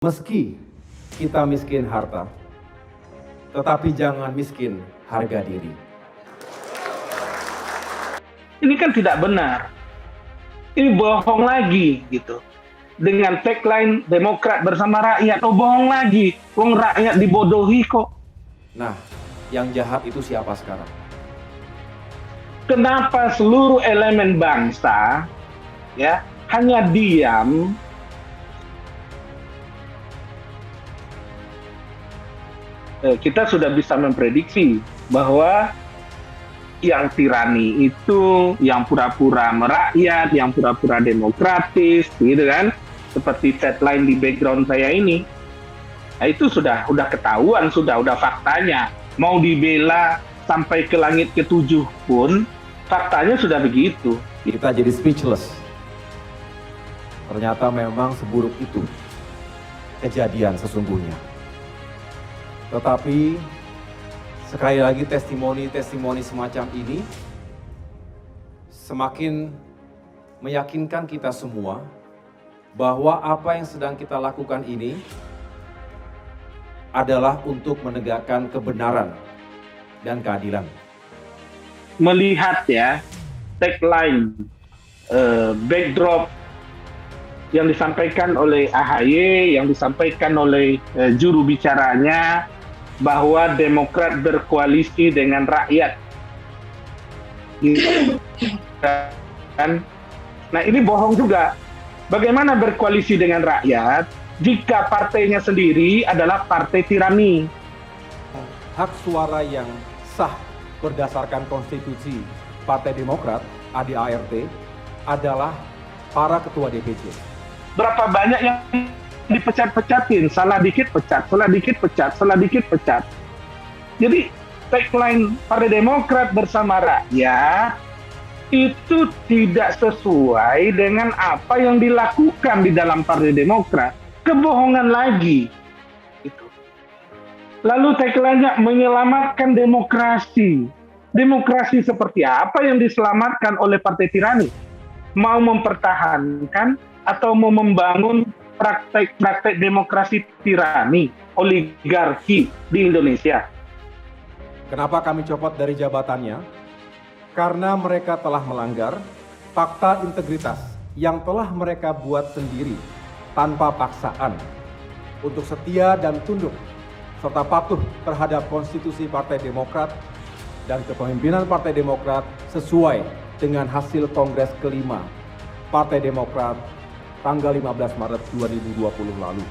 Meski kita miskin harta, tetapi jangan miskin harga diri. Ini kan tidak benar. Ini bohong lagi gitu. Dengan tagline Demokrat bersama rakyat, oh bohong lagi. Wong rakyat dibodohi kok. Nah, yang jahat itu siapa sekarang? Kenapa seluruh elemen bangsa ya hanya diam? Kita sudah bisa memprediksi bahwa yang tirani itu, yang pura-pura merakyat, yang pura-pura demokratis, gitu kan? Seperti tagline di background saya ini. Nah, itu sudah ketahuan, sudah faktanya. Mau dibela sampai ke langit ketujuh pun, faktanya sudah begitu. Kita jadi speechless. Ternyata memang seburuk itu kejadian sesungguhnya. Tetapi sekali lagi testimoni semacam ini semakin meyakinkan kita semua bahwa apa yang sedang kita lakukan ini adalah untuk menegakkan kebenaran dan keadilan. Melihat ya tagline backdrop yang disampaikan oleh AHY, yang disampaikan oleh juru bicaranya, bahwa Demokrat berkoalisi dengan rakyat. Kan? Nah, ini bohong juga. Bagaimana berkoalisi dengan rakyat jika partainya sendiri adalah partai tirani? Hak suara yang sah berdasarkan konstitusi Partai Demokrat, ADART, adalah para ketua DPC. Berapa banyak yang dipecat-pecatin, salah dikit pecat, salah dikit pecat, salah dikit pecat. Jadi tagline Partai Demokrat bersama rakyat itu tidak sesuai dengan apa yang dilakukan di dalam Partai Demokrat. Kebohongan lagi. Itu. Lalu tagline-nya menyelamatkan demokrasi. Demokrasi seperti apa yang diselamatkan oleh Partai Tirani? Mau mempertahankan atau mau membangun praktek demokrasi tirani, oligarki di Indonesia. Kenapa kami copot dari jabatannya? Karena mereka telah melanggar fakta integritas yang telah mereka buat sendiri tanpa paksaan untuk setia dan tunduk serta patuh terhadap konstitusi Partai Demokrat dan kepemimpinan Partai Demokrat sesuai dengan hasil Kongres kelima Partai Demokrat tanggal 15 Maret 2020 lalu.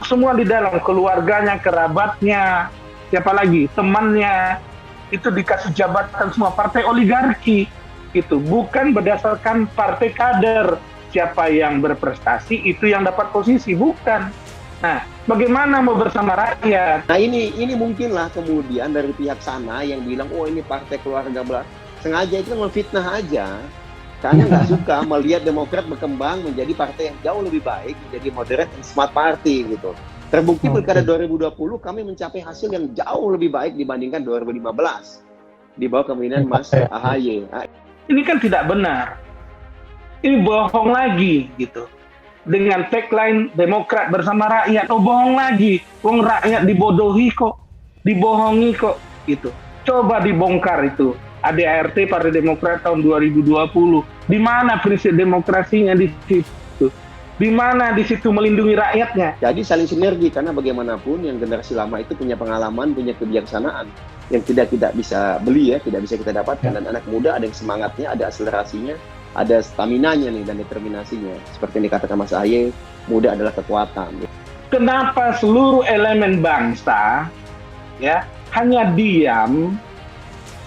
Semua di dalam, keluarganya, kerabatnya, siapa lagi, temannya, itu dikasih jabatan semua partai oligarki. Itu bukan berdasarkan partai kader. Siapa yang berprestasi, itu yang dapat posisi, bukan. Nah, bagaimana mau bersama rakyat? Nah ini mungkinlah kemudian dari pihak sana yang bilang, oh ini partai keluarga belah. Sengaja itu memfitnah aja. Karena nggak suka melihat Demokrat berkembang menjadi partai yang jauh lebih baik, menjadi moderate and smart party gitu. Terbukti pilkada 2020 kami mencapai hasil yang jauh lebih baik dibandingkan 2015 di bawah kepemimpinan Mas AHY. Ini kan tidak benar. Ini bohong lagi gitu. Dengan tagline Demokrat bersama rakyat, oh bohong lagi. Wong rakyat dibodohi kok, dibohongi kok gitu. Coba dibongkar itu. ADART Partai Demokrat tahun 2020. Di mana prinsip demokrasinya di situ? Di mana di situ melindungi rakyatnya? Jadi saling sinergi, karena bagaimanapun yang generasi lama itu punya pengalaman, punya kebijaksanaan yang tidak bisa beli ya, tidak bisa kita dapatkan. Dan anak muda ada yang semangatnya, ada akselerasinya, ada staminanya nih dan determinasinya. Seperti yang dikatakan Mas AHY, muda adalah kekuatan. Kenapa seluruh elemen bangsa ya hanya diam?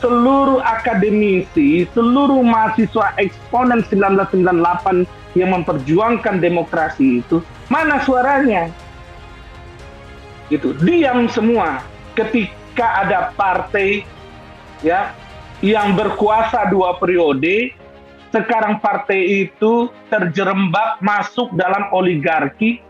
Seluruh akademisi, seluruh mahasiswa eksponen 1998 yang memperjuangkan demokrasi itu, mana suaranya? Gitu, diam semua ketika ada partai ya yang berkuasa 2 periode, sekarang partai itu terjerembab masuk dalam oligarki.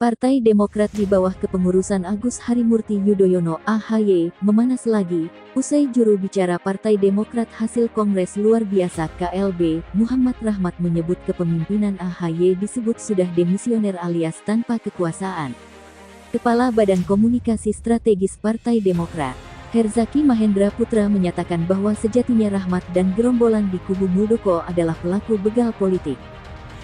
Partai Demokrat di bawah kepengurusan Agus Harimurti Yudhoyono (AHY) memanas lagi, usai juru bicara Partai Demokrat hasil Kongres Luar Biasa KLB, Muhammad Rahmat menyebut kepemimpinan AHY disebut sudah demisioner alias tanpa kekuasaan. Kepala Badan Komunikasi Strategis Partai Demokrat, Herzaki Mahendra Putra menyatakan bahwa sejatinya Rahmat dan gerombolan di kubu Muldoko adalah pelaku begal politik.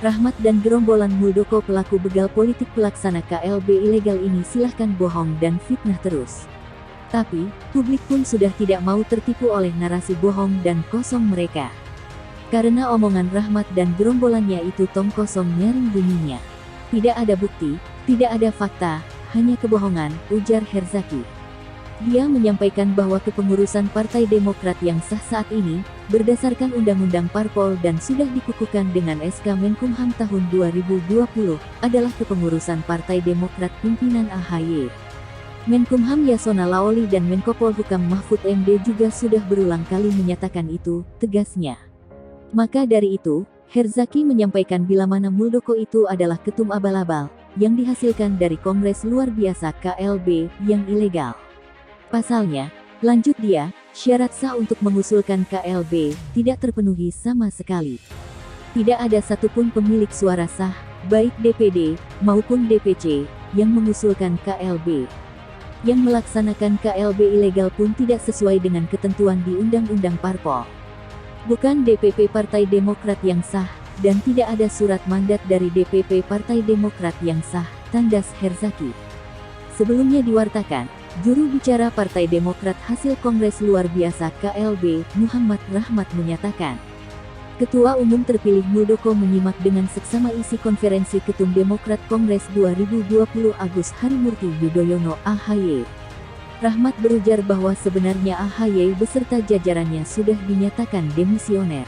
Rahmat dan gerombolan Muldoko pelaku begal politik pelaksana KLB ilegal ini silahkan bohong dan fitnah terus. Tapi, publik pun sudah tidak mau tertipu oleh narasi bohong dan kosong mereka. Karena omongan Rahmat dan gerombolannya itu tong kosong nyaring bunyinya. Tidak ada bukti, tidak ada fakta, hanya kebohongan, ujar Herzaki. Dia menyampaikan bahwa kepengurusan Partai Demokrat yang sah saat ini, berdasarkan Undang-Undang Parpol dan sudah dikukuhkan dengan SK Menkumham tahun 2020, adalah kepengurusan Partai Demokrat pimpinan AHY. Menkumham Yasona Laoli dan Menko Polhukam Mahfud MD juga sudah berulang kali menyatakan itu, tegasnya. Maka dari itu, Herzaki menyampaikan bila mana Muldoko itu adalah ketum abal-abal, yang dihasilkan dari Kongres Luar Biasa KLB, yang ilegal. Pasalnya, lanjut dia, syarat sah untuk mengusulkan KLB tidak terpenuhi sama sekali. Tidak ada satupun pemilik suara sah, baik DPD maupun DPC, yang mengusulkan KLB. Yang melaksanakan KLB ilegal pun tidak sesuai dengan ketentuan di Undang-Undang Parpol. Bukan DPP Partai Demokrat yang sah, dan tidak ada surat mandat dari DPP Partai Demokrat yang sah, tandas Herzaki. Sebelumnya diwartakan, juru bicara Partai Demokrat hasil Kongres Luar Biasa KLB, Muhammad Rahmat menyatakan, Ketua Umum terpilih Muldoko menyimak dengan seksama isi konferensi Ketum Demokrat Kongres 2020 Agus Harimurti Yudhoyono (AHY). Rahmat berujar bahwa sebenarnya AHY beserta jajarannya sudah dinyatakan demisioner.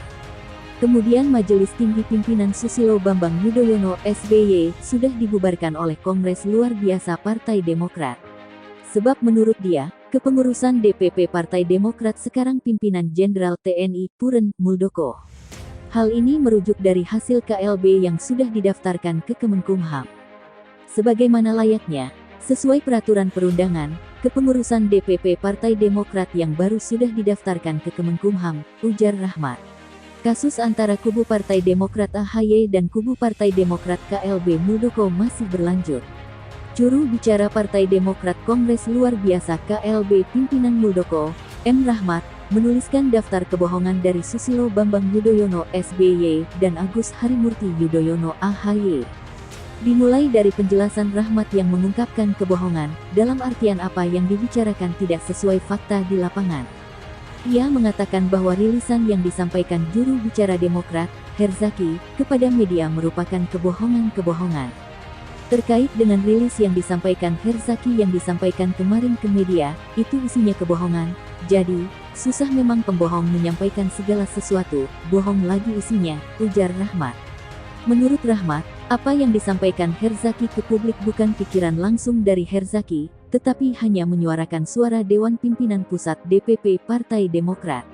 Kemudian Majelis Tinggi Pimpinan Susilo Bambang Yudhoyono (SBY) sudah dibubarkan oleh Kongres Luar Biasa Partai Demokrat. Sebab menurut dia, kepengurusan DPP Partai Demokrat sekarang pimpinan Jenderal TNI Puren Muldoko. Hal ini merujuk dari hasil KLB yang sudah didaftarkan ke Kemenkumham. Sebagaimana layaknya, sesuai peraturan perundangan, kepengurusan DPP Partai Demokrat yang baru sudah didaftarkan ke Kemenkumham, ujar Rahmat. Kasus antara kubu Partai Demokrat AHY dan kubu Partai Demokrat KLB Muldoko masih berlanjut. Juru bicara Partai Demokrat Kongres Luar Biasa KLB pimpinan Muldoko, M. Rahmat, menuliskan daftar kebohongan dari Susilo Bambang Yudhoyono (SBY) dan Agus Harimurti Yudhoyono (AHY). Dimulai dari penjelasan Rahmat yang mengungkapkan kebohongan, dalam artian apa yang dibicarakan tidak sesuai fakta di lapangan. Ia mengatakan bahwa rilisan yang disampaikan juru bicara Demokrat, Herzaki, kepada media merupakan kebohongan-kebohongan. Terkait dengan rilis yang disampaikan Herzaki yang disampaikan kemarin ke media, itu isinya kebohongan. Jadi, susah memang pembohong menyampaikan segala sesuatu, bohong lagi isinya, ujar Rahmat. Menurut Rahmat, apa yang disampaikan Herzaki ke publik bukan pikiran langsung dari Herzaki, tetapi hanya menyuarakan suara Dewan Pimpinan Pusat DPP Partai Demokrat.